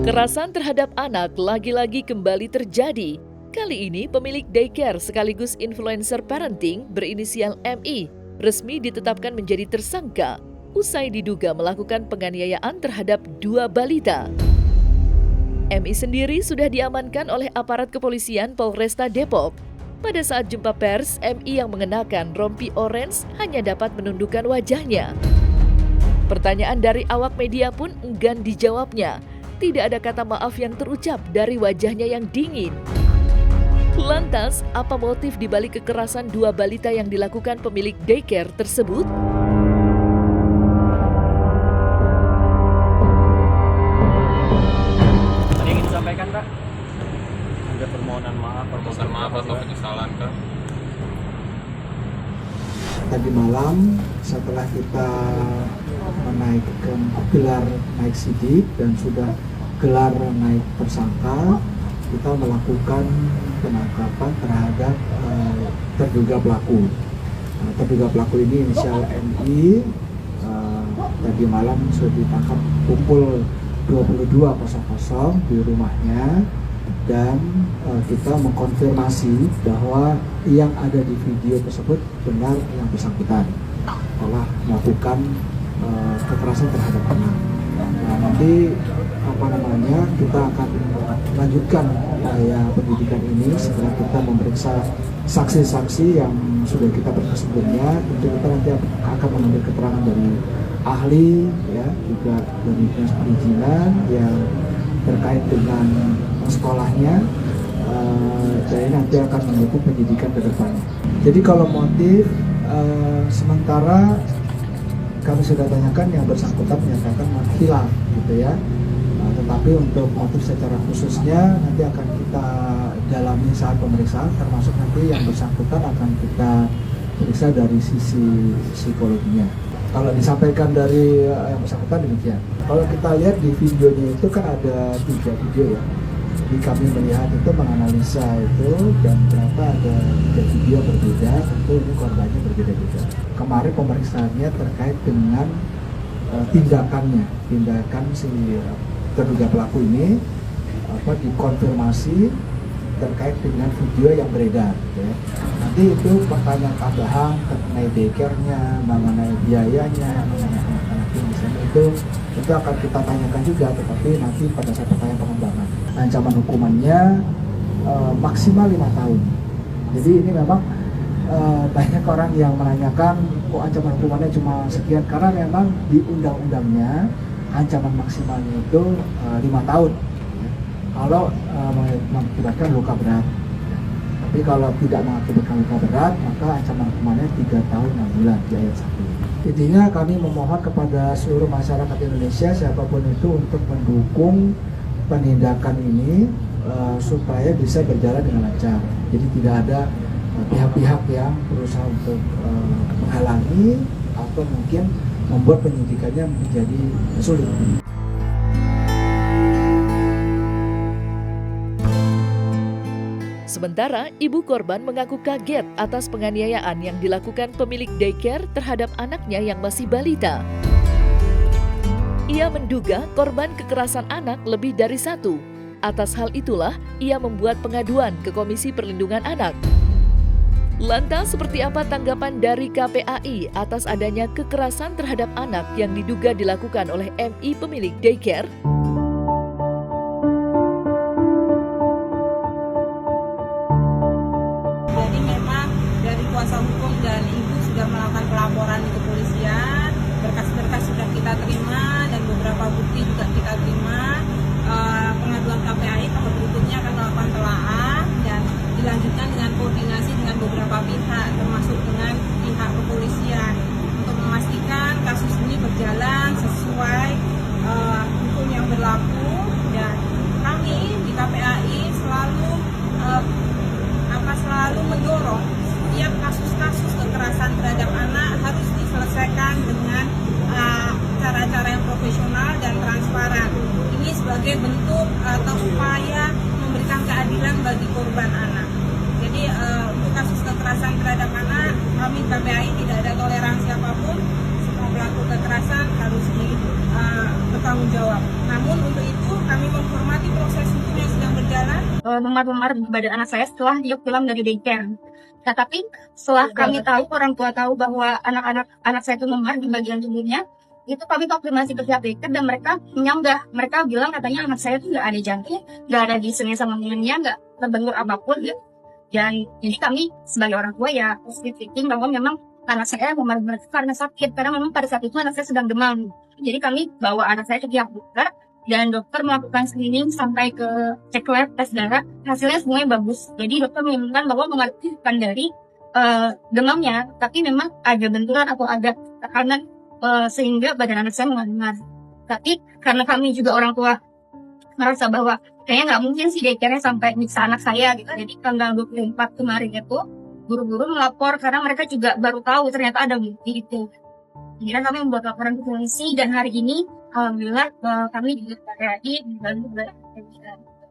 Kekerasan terhadap anak lagi-lagi kembali terjadi. Kali ini pemilik daycare sekaligus influencer parenting berinisial MI resmi ditetapkan menjadi tersangka usai diduga melakukan penganiayaan terhadap 2 balita. MI sendiri sudah diamankan oleh aparat kepolisian Polresta Depok. Pada saat jumpa pers, MI yang mengenakan rompi orange hanya dapat menundukkan wajahnya. Pertanyaan dari awak media pun enggan dijawabnya. Tidak ada kata maaf yang terucap dari wajahnya yang dingin. Lantas, apa motif dibalik kekerasan 2 balita yang dilakukan pemilik daycare tersebut? Ada yang ingin disampaikan, Kak? Ada permohonan maaf atau penyesalan, Kak? Tadi malam setelah kita menaikkan gelar naik sidik dan sudah gelar naik tersangka, kita melakukan penangkapan terhadap terduga pelaku. Terduga pelaku ini inisial MI. Tadi malam sudah ditangkap pukul 22.00 di rumahnya. Dan kita mengkonfirmasi bahwa yang ada di video tersebut benar yang bersangkutan telah melakukan kekerasan terhadap anak. Nah, nanti kita akan lanjutkan upaya penyidikan ini setelah kita memeriksa saksi-saksi yang sudah kita periksa sebelumnya. Tentu kita nanti akan mengambil keterangan dari ahli, ya, juga dari dinas perizinan yang terkait dengan sekolahnya. Jadi nanti akan mendukung pendidikan ke depannya. Jadi kalau motif sementara kami sudah tanyakan, yang bersangkutan menyatakan hilang gitu ya. Tetapi untuk motif secara khususnya nanti akan kita dalami saat pemeriksaan, termasuk nanti yang bersangkutan akan kita periksa dari sisi psikologinya. Kalau disampaikan dari yang bersangkutan demikian. Kalau kita lihat di videonya itu kan ada 3 video ya. Jadi kami melihat itu, menganalisa itu, dan ternyata ada 3 video berbeda. Tentu ini korbannya berbeda-beda. Kemarin pemeriksaannya terkait dengan tindakan si terduga pelaku ini dikonfirmasi terkait dengan video yang beredar, gitu ya. Nanti itu pertanyaan tambahan mengenai daycare-nya, mengenai biayanya, mengenai anak-anak misalnya itu akan kita tanyakan juga, tetapi nanti pada saat pertanyaan pengembangan. Ancaman hukumannya maksimal 5 tahun. Jadi ini memang banyak orang yang menanyakan kok ancaman hukumannya cuma sekian, karena memang di undang-undangnya ancaman maksimalnya itu 5 tahun. Kalau mengakibatkan luka berat. Tapi kalau tidak mengakibatkan luka berat, maka ancaman hukumannya 3 tahun 6 bulan di ayat 1. Intinya kami memohon kepada seluruh masyarakat Indonesia, siapapun itu, untuk mendukung penindakan ini supaya bisa berjalan dengan lancar. Jadi tidak ada pihak-pihak yang berusaha untuk menghalangi atau mungkin membuat penyidikannya menjadi sulit. Sementara, ibu korban mengaku kaget atas penganiayaan yang dilakukan pemilik daycare terhadap anaknya yang masih balita. Ia menduga korban kekerasan anak lebih dari 1. Atas hal itulah, ia membuat pengaduan ke Komisi Perlindungan Anak. Lantas, seperti apa tanggapan dari KPAI atas adanya kekerasan terhadap anak yang diduga dilakukan oleh MI pemilik daycare? Kuasa hukum dan ibu sudah melakukan pelaporan di kepolisian, berkas-berkas sudah kita terima dan beberapa bukti juga kita terima. Pengaduan KPAI tahap berikutnya akan melakukan telaah dan dilanjutkan dengan koordinasi dengan beberapa pihak, termasuk dengan pihak kepolisian, untuk memastikan kasus ini berjalan sesuai hukum yang berlaku. Dan kami di KPAI selalu mendorong setiap kasus-kasus kekerasan terhadap anak harus diselesaikan dengan cara-cara yang profesional dan transparan. Ini sebagai bentuk atau upaya memberikan keadilan bagi korban anak. Jadi untuk kasus kekerasan terhadap anak, kami KPAI tidak ada toleransi apapun. Semua pelaku kekerasan harus bertanggung jawab. Namun untuk itu kami menghormati memar-memar di badan anak saya setelah dia pulang dari daycare. Nah, tapi setelah kami tahu, orang tua tahu bahwa anak saya itu memar di bagian tubuhnya, itu kami konfirmasi ke pihak daycare dan mereka menyanggah. Mereka bilang katanya anak saya itu nggak ada jantung, nggak ada gisengnya sama minumnya, nggak terbentur apapun ya. Dan jadi kami sebagai orang tua ya positive thinking bahwa memang anak saya memar karena sakit, karena memang pada saat itu anak saya sedang demam. Jadi kami bawa anak saya ke pihak dokter dan dokter melakukan screening sampai ke cek lab, tes darah, hasilnya semuanya bagus. Jadi dokter menyebutkan bahwa memar itu bukan dari demamnya, tapi memang ada benturan atau ada tekanan sehingga badan anak saya memar. Tapi karena kami juga orang tua merasa bahwa kayaknya nggak mungkin sih daycare-nya sampai nyiksa anak saya gitu. Jadi tanggal 24 kemarin itu guru-guru melapor karena mereka juga baru tahu ternyata ada bukti itu. Akhirnya kami membuat laporan ke polisi dan hari ini alhamdulillah kami juga KPAI dibantu oleh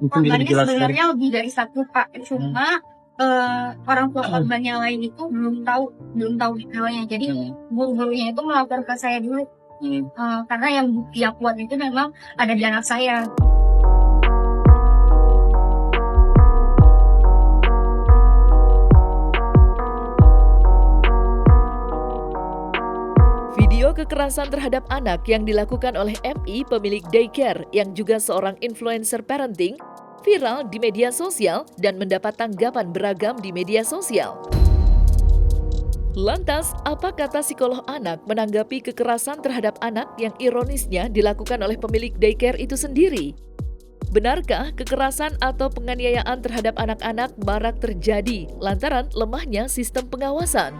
Mungkin bisa korbannya dijelaskan. sebenarnya lebih dari satu Pak, cuma orang tua korban yang lain itu belum tahu detailnya. Jadi guru-gurunya itu melapor ke saya dulu karena yang bukti yang kuat itu memang ada di anak saya. Video kekerasan terhadap anak yang dilakukan oleh MI pemilik daycare yang juga seorang influencer parenting viral di media sosial dan mendapat tanggapan beragam di media sosial. Lantas, apa kata psikolog anak menanggapi kekerasan terhadap anak yang ironisnya dilakukan oleh pemilik daycare itu sendiri? Benarkah kekerasan atau penganiayaan terhadap anak-anak marak terjadi lantaran lemahnya sistem pengawasan?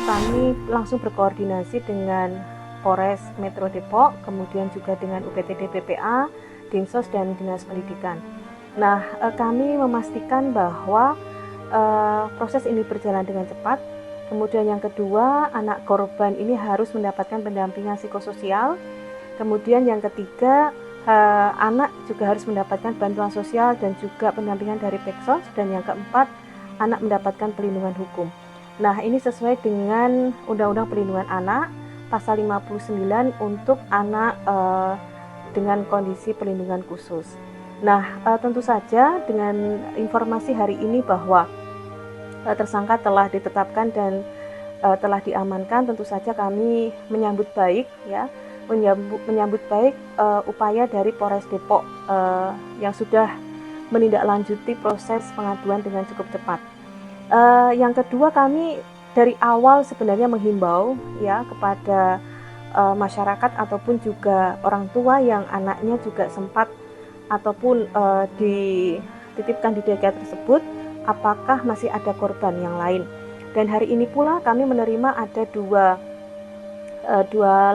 Kami langsung berkoordinasi dengan Polres Metro Depok, kemudian juga dengan UPTD PPA, Dinsos, dan Dinas Pendidikan. Nah, kami memastikan bahwa proses ini berjalan dengan cepat. Kemudian yang kedua, anak korban ini harus mendapatkan pendampingan psikososial. Kemudian yang ketiga, anak juga harus mendapatkan bantuan sosial dan juga pendampingan dari Peksos. Dan yang keempat, anak mendapatkan perlindungan hukum. Nah, ini sesuai dengan Undang-Undang Perlindungan Anak, pasal 59 untuk anak dengan kondisi perlindungan khusus. Nah, tentu saja dengan informasi hari ini bahwa tersangka telah ditetapkan dan telah diamankan, tentu saja kami menyambut baik menyambut baik upaya dari Polres Depok yang sudah menindaklanjuti proses pengaduan dengan cukup cepat. Yang kedua, kami dari awal sebenarnya menghimbau ya kepada masyarakat ataupun juga orang tua yang anaknya juga sempat ataupun dititipkan di daycare tersebut, apakah masih ada korban yang lain. Dan hari ini pula kami menerima ada dua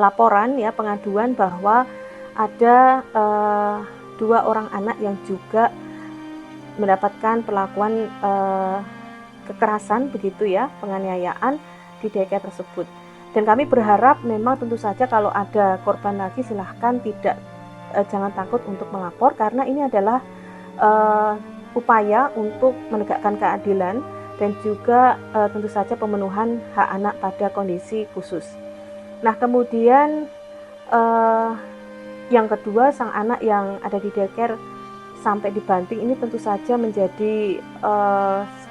laporan ya, pengaduan bahwa ada 2 orang anak yang juga mendapatkan perlakuan kekerasan begitu ya, penganiayaan di daycare tersebut. Dan kami berharap memang tentu saja kalau ada korban lagi silahkan jangan takut untuk melapor, karena ini adalah upaya untuk menegakkan keadilan dan juga tentu saja pemenuhan hak anak pada kondisi khusus. Nah, kemudian yang kedua, sang anak yang ada di daycare sampai dibanting ini tentu saja menjadi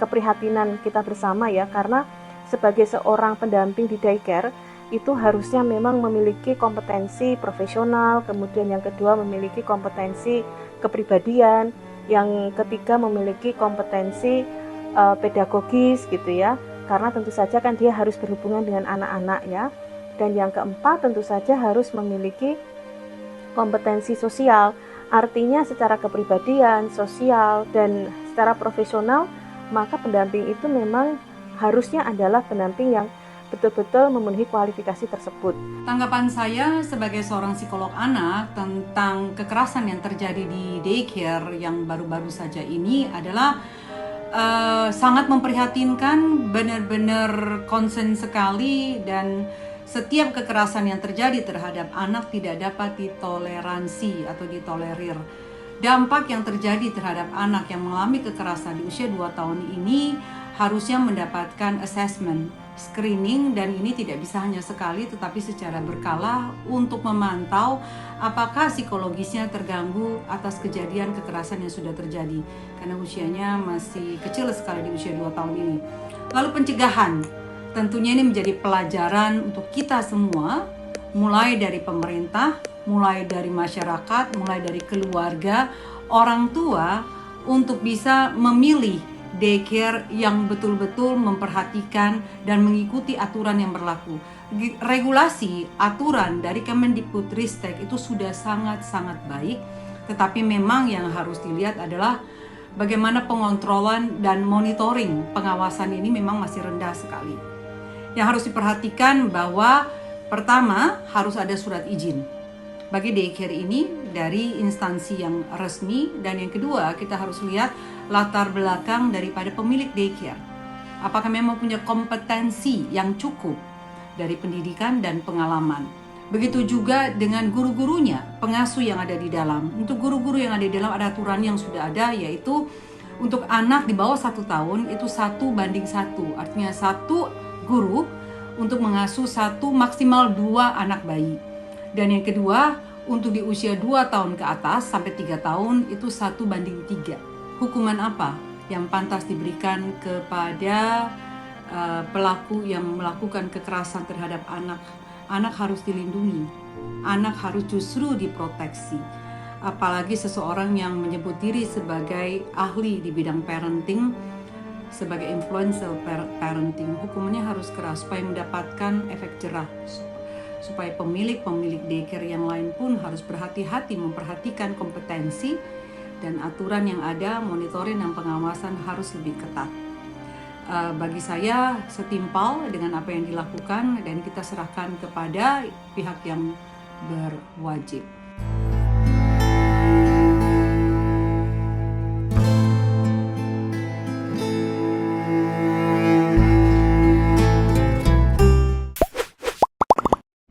keprihatinan kita bersama ya, karena sebagai seorang pendamping di daycare itu harusnya memang memiliki kompetensi profesional, kemudian yang kedua memiliki kompetensi kepribadian, yang ketiga memiliki kompetensi pedagogis gitu ya, karena tentu saja kan dia harus berhubungan dengan anak-anak ya, dan yang keempat tentu saja harus memiliki kompetensi sosial. Artinya secara kepribadian, sosial, dan secara profesional, maka pendamping itu memang harusnya adalah pendamping yang betul-betul memenuhi kualifikasi tersebut. Tanggapan saya sebagai seorang psikolog anak tentang kekerasan yang terjadi di daycare yang baru-baru saja ini adalah sangat memprihatinkan, benar-benar concern sekali, dan setiap kekerasan yang terjadi terhadap anak tidak dapat ditoleransi atau ditolerir. Dampak yang terjadi terhadap anak yang mengalami kekerasan di usia 2 tahun ini harusnya mendapatkan assessment, screening, dan ini tidak bisa hanya sekali tetapi secara berkala untuk memantau apakah psikologisnya terganggu atas kejadian kekerasan yang sudah terjadi, karena usianya masih kecil sekali di usia 2 tahun ini. Lalu pencegahan, tentunya ini menjadi pelajaran untuk kita semua, mulai dari pemerintah, mulai dari masyarakat, mulai dari keluarga, orang tua, untuk bisa memilih daycare yang betul-betul memperhatikan dan mengikuti aturan yang berlaku. Regulasi, aturan dari Kemendikbudristek itu sudah sangat-sangat baik, tetapi memang yang harus dilihat adalah bagaimana pengontrolan dan monitoring pengawasan ini memang masih rendah sekali. Yang harus diperhatikan bahwa pertama harus ada surat izin bagi daycare ini dari instansi yang resmi, dan yang kedua kita harus lihat latar belakang daripada pemilik daycare. Apakah memang punya kompetensi yang cukup dari pendidikan dan pengalaman. Begitu juga dengan guru-gurunya, pengasuh yang ada di dalam. Untuk guru-guru yang ada di dalam ada aturan yang sudah ada, yaitu untuk anak di bawah 1 tahun itu 1:1. Artinya 1 guru untuk mengasuh 1 maksimal 2 anak bayi. Dan yang kedua, untuk di usia 2 tahun ke atas sampai 3 tahun itu 1:3. Hukuman apa yang pantas diberikan kepada pelaku yang melakukan kekerasan terhadap anak? Anak harus dilindungi, anak harus justru diproteksi. Apalagi seseorang yang menyebut diri sebagai ahli di bidang parenting, sebagai influential parenting, hukumannya harus keras supaya mendapatkan efek jerah, supaya pemilik daycare yang lain pun harus berhati-hati memperhatikan kompetensi dan aturan yang ada, monitoring dan pengawasan harus lebih ketat. Bagi saya setimpal dengan apa yang dilakukan dan kita serahkan kepada pihak yang berwajib.